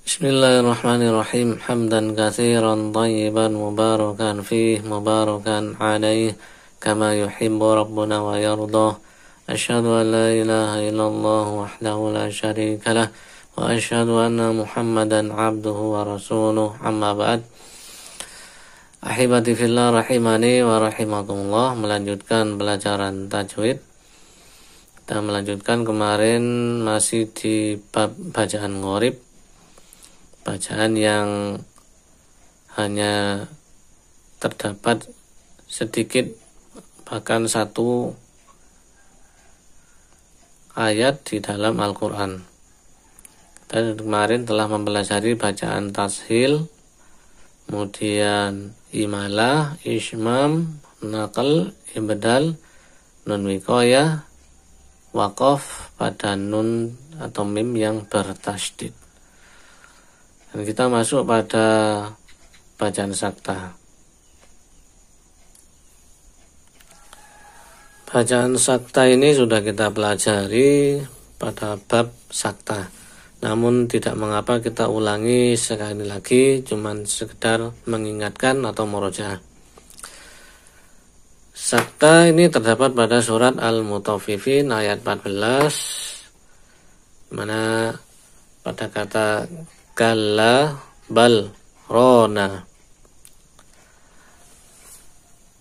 Bismillahirrahmanirrahim. Hamdan katsiran thayyiban mubarakan fih mubarakan alaih kama yuhibbu rabbuna wa yardah. Asyhadu an la ilaha illallah wahdahu la syarika lah wa asyhadu anna Muhammadan abduhu wa rasuluh. Amma ba'd. Ahibati fillah rahimani wa rahimakumullah. Melanjutkan pelajaran tajwid. Kita melanjutkan kemarin masih di bab bacaan gharib. Bacaan yang hanya terdapat sedikit, bahkan satu ayat di dalam Al-Quran. Kita kemarin telah mempelajari bacaan tashil, kemudian imalah, ismam, naqal, ibdal, nun wiqayah, waqaf pada nun atau mim yang bertasydid. Dan kita masuk pada bacaan sakta. Bacaan sakta ini sudah kita pelajari pada bab sakta. Namun tidak mengapa kita ulangi sekali lagi, cuman sekedar mengingatkan atau murojaah. Sakta ini terdapat pada surat Al-Mutaffifin ayat 14, mana pada kata kalla bal rona.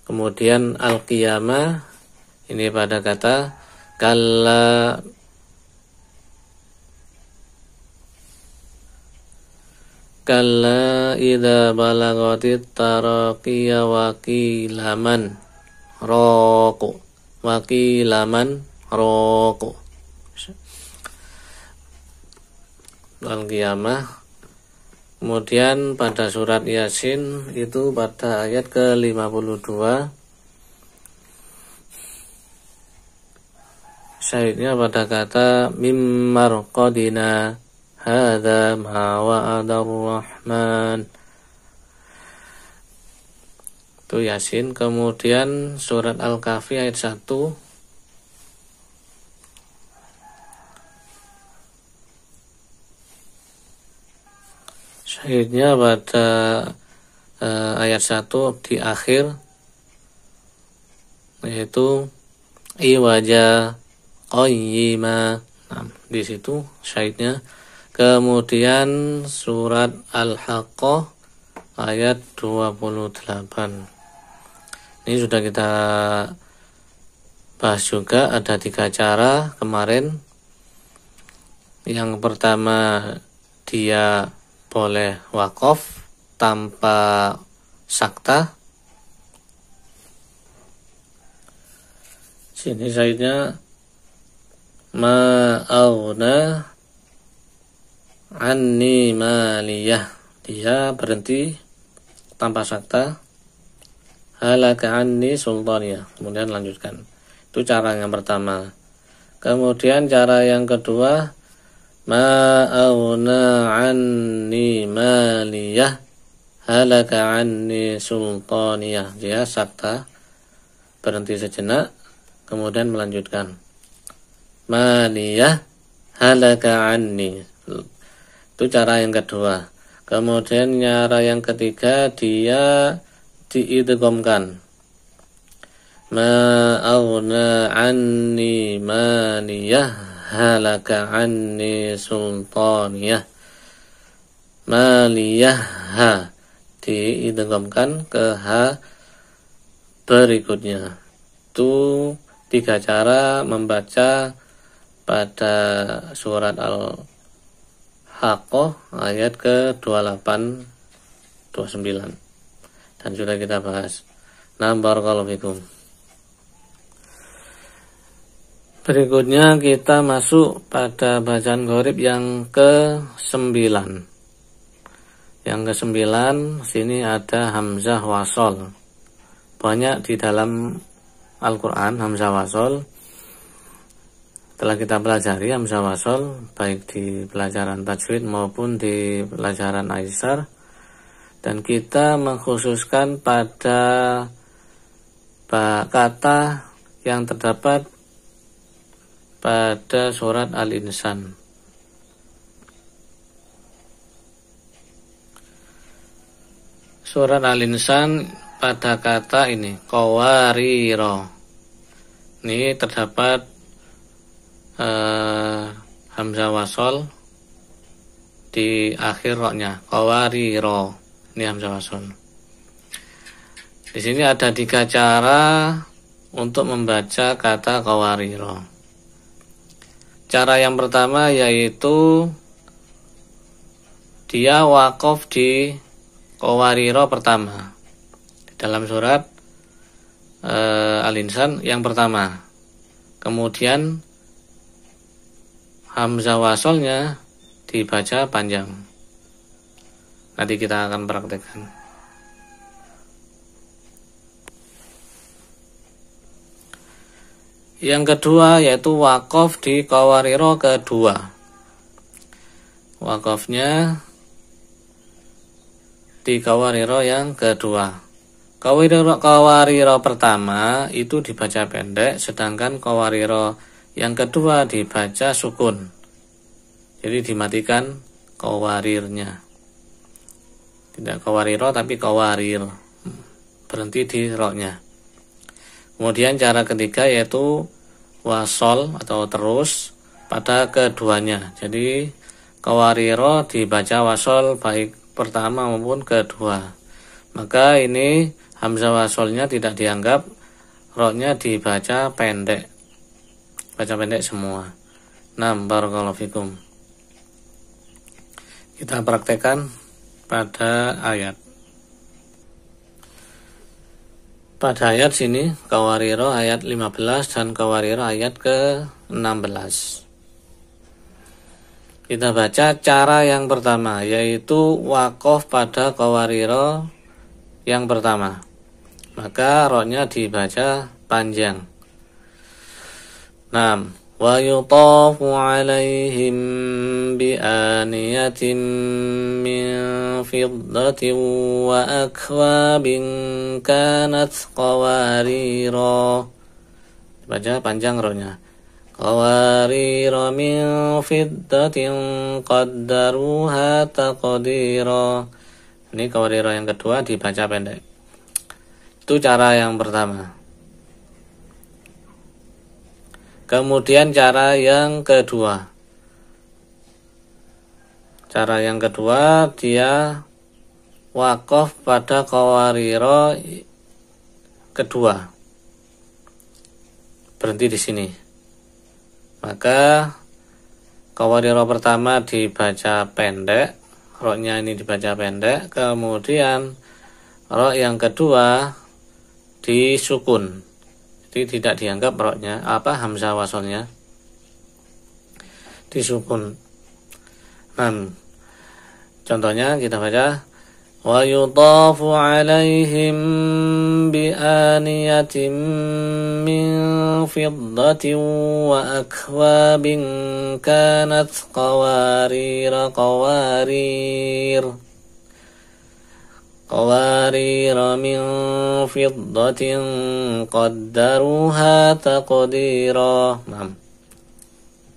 Kemudian al-qiyamah ini pada kata kalla idza balagatit taraqiya wa qilaman raqu wa qilaman raqu. Al-qiyamah. Kemudian pada surat Yasin itu pada ayat ke-52, syahidnya pada kata mimmar qadina hadza ma wa'adar rahman. Itu Yasin. Kemudian surat Al-Kahfi ayat 1, syahidnya pada ayat 1 di akhir, yaitu iwaja qayyima. Nah, di situ syahidnya. Kemudian surat Al-Haqqah ayat 28. Ini sudah kita bahas juga, ada 3 cara kemarin. Yang pertama, dia boleh waqaf tanpa sakta. Sini syahidnya ma'auna anni maliyah. Dia berhenti tanpa sakta. Halaka anni sultaniyah. Kemudian lanjutkan. Itu cara yang pertama. Kemudian cara yang kedua, ma'auna anni maliyah halaka anni sultaniyah. Dia sakta, berhenti sejenak, kemudian melanjutkan maliyah halaka anni. Itu cara yang kedua. Kemudian cara yang ketiga, dia diidghamkan. Ma'auna anni maliyah halaka anni sultaniyah. Maliyah ha diidghamkan ke ha berikutnya. Itu 3 cara membaca pada surat Al-Haqqah ayat ke-28 29. Dan sudah kita bahas. Barakallahu fikum. Berikutnya kita masuk pada bacaan gharib yang ke-9. Yang ke-9 sini ada hamzah wasol. Banyak di dalam Al-Quran hamzah wasol. Telah kita pelajari hamzah wasol baik di pelajaran tajwid maupun di pelajaran Aisar. Dan kita mengkhususkan pada kata yang terdapat pada surat Al-Insan. surat Al-Insan pada kata ini qawariro. Ini terdapat hamzah wasol di akhir roknya, qawariro. Ini hamzah wasol. Di sini ada 3 cara untuk membaca kata qawariro. Cara yang pertama yaitu dia waqaf di qawariro pertama dalam surat Al-Insan yang pertama. Kemudian hamzah wasolnya dibaca panjang. Nanti kita akan praktekkan. Yang kedua yaitu waqaf di qawariro kedua. Waqafnya di qawariro yang kedua. Qawariro pertama itu dibaca pendek, sedangkan qawariro yang kedua dibaca sukun. Jadi dimatikan qawarirnya. Tidak qawariro tapi qawarir. Berhenti di roknya. Kemudian cara ketiga yaitu wasol atau terus pada keduanya. Jadi qawariro dibaca wasol baik pertama maupun kedua. Maka ini hamzah wasolnya tidak dianggap, roknya dibaca pendek. Baca pendek semua. Barakallahu fikum. Kita praktekkan pada ayat. Pada ayat sini qawariro ayat 15 dan qawariro ayat ke-16. Kita baca cara yang pertama yaitu waqaf pada qawariro yang pertama. Maka roknya dibaca panjang. Wa yutafu alaihim bi aniyatin min fiddatin wa akwabin kanat qawarira. Baca panjang roknya. Qawarira min fiddatin qaddaruha taqdira. Ini qawarira yang kedua dibaca pendek. Itu cara yang pertama. Kemudian cara yang kedua. Cara yang kedua dia waqaf pada qawariro kedua. Berhenti di sini. Maka qawariro pertama dibaca pendek, roknya ini dibaca pendek, kemudian rok yang kedua disukun. Jadi tidak dianggap roknya hamzah wasolnya disukun. Contohnya kita baca wa yutafu alaihim bi aniyatin min fiddatin wa akwabin kanat qawarira qawarira min fiddatin qaddaruha taqdira.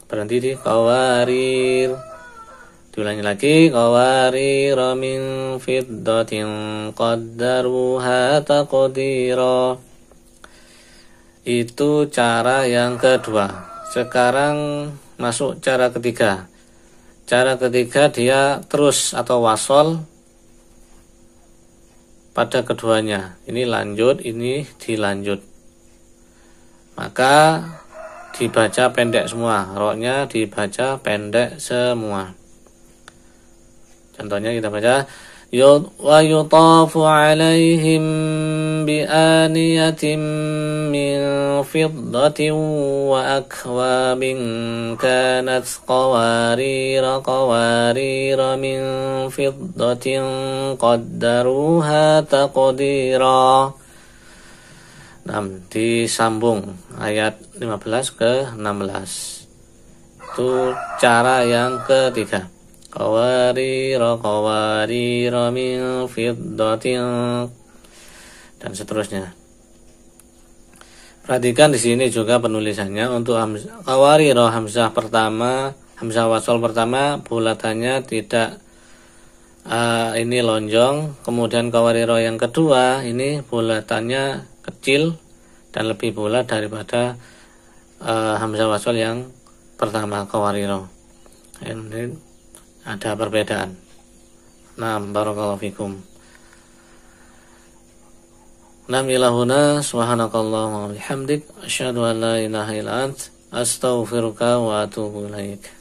Berhenti di qawarir. Diulangi lagi qawarira min fiddatin qaddaruha taqdira. Itu cara yang kedua. Sekarang masuk cara ketiga. Cara ketiga dia terus atau wasol pada keduanya. Ini lanjut, ini dilanjut. Maka dibaca pendek semua. Roknya dibaca pendek semua. Contohnya kita baca wa yutafu alaihim bi aniyatin min fiddatin wa akwabin kanat qawarira min fiddatin qaddaruha taqdira. Disambung ayat 15 ke 16. Itu cara yang ketiga. Qawarira min fiddatin dan seterusnya. Perhatikan di sini juga penulisannya untuk qawarira hamzah pertama, hamzah wasol pertama bulatannya tidak ini lonjong. Kemudian kawariro yang kedua ini bulatannya kecil dan lebih bulat daripada hamzah wasol yang pertama kawariro. Ini ada perbedaan. Nah, barakallahu fikum. Nam ilahuna subhanakallahumma wa bihamdik asyhadu an la ilaha illa ant astaghfiruka wa atubu ilaik.